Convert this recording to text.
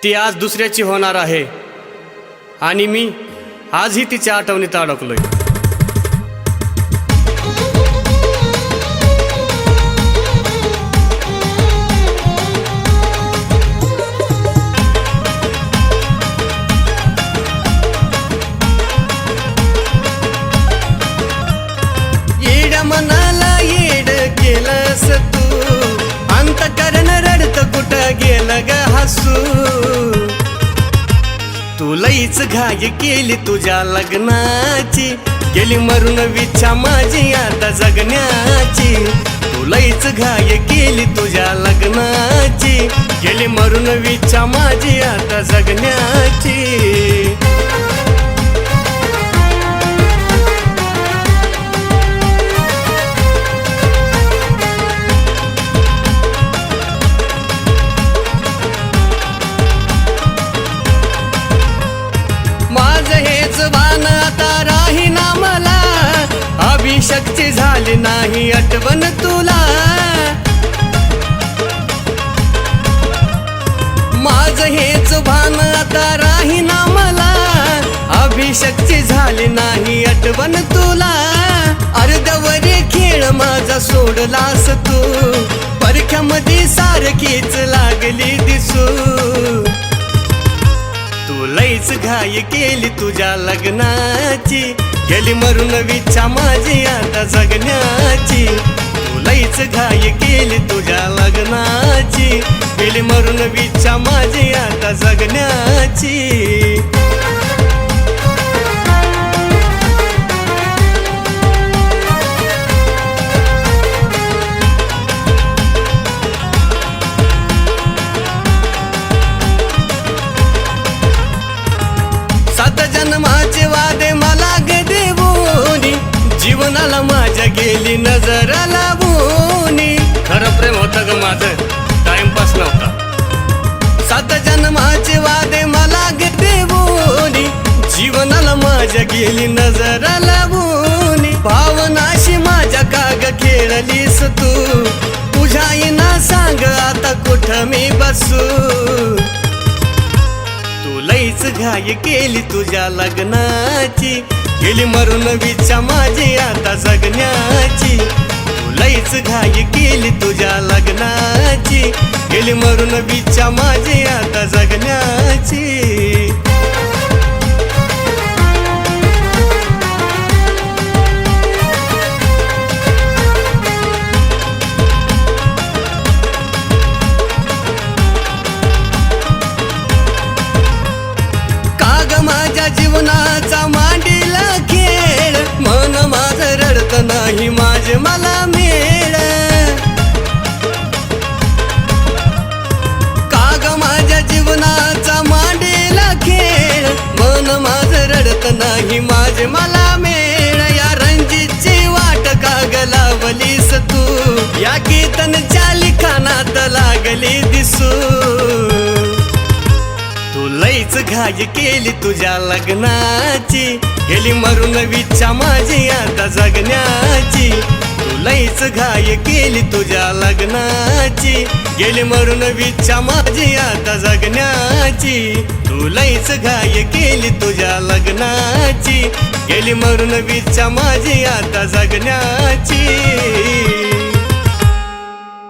ती आज दुसऱ्याची होणार आहे आणि मी आजही तिच्या आठवणीत अडकलोय. येड्या मनाला येड केलंस तू, अंतकरण रडत कुठं गेलं ग हसू. तू लईच घाई केली तुझ्या लग्नाची, गेली मरून विच्छा माझी आता जगण्याची. तू लईच घाई केली तुझ्या लग्नाची, गेली मरून विच्छा माझी आता जगण्याची. माझं हेच भान आता राहीना मला, अभिषेकची झाली नाही आठवण तुला. माझं हेच भान आता राहीना मला, अभिषेकची झाली नाही आठवण तुला. अर्धवरी खेळ माझा सोडलास तू, परख्यामध्ये सारखीच लागली दिसू. तू लईच घाई केली तुझ्या लग्नाची, गेली मरून विच्छा माझी आता जगण्याची. तू लईच घाई केली तुझ्या लग्नाची, गेली मरून विच्छा माझी आता जगण्याची. सात जन्माचे वादे मला ग देवोनी, जीवनाला माझ्या गेली नजर लावूनी. खरं प्रेम होतं ग माझं, टाइमपास नव्हता. सात जन्माचे वादे मला ग देवोनी, जीवनाला माझ्या गेली नजर लावूनी. भावनाशी माझ्या काग खेळलीस तू, तुझ्या आईना सांग आता कुठं मी बसू. तू लईच घाई केली तुझ्या लग्नाची, गेली मरून विच्छा माझी आता जगण्याची. तू लईच घाई केली तुझ्या लग्नाची, गेली मरून विच्छा माझी आता जगण्याची. माझ्या जीवनाचा मांडीला खेळ, मन माझं रडत नाही माझे मला मेळ. काग माझ्या जीवनाचा मांडीला खेळ, मन माझं रडत नाही माझे मला मेळ. या रणजितची वाट काग लावलीस तू, या कीर्तनच्या लिखाणात लागली दिसू. तू लईच घाई केली तुझ्या लग्नाची, गेली मरून विच्छा माझी आता जगण्याची. तू लईच घाई केली तुझ्या लग्नाची, गेली मरून विच्छा माझी आता जगण्याची. तू लईच घाई केली तुझ्या लग्नाची, गेली मरून विच्छा माझी आता जगण्याची.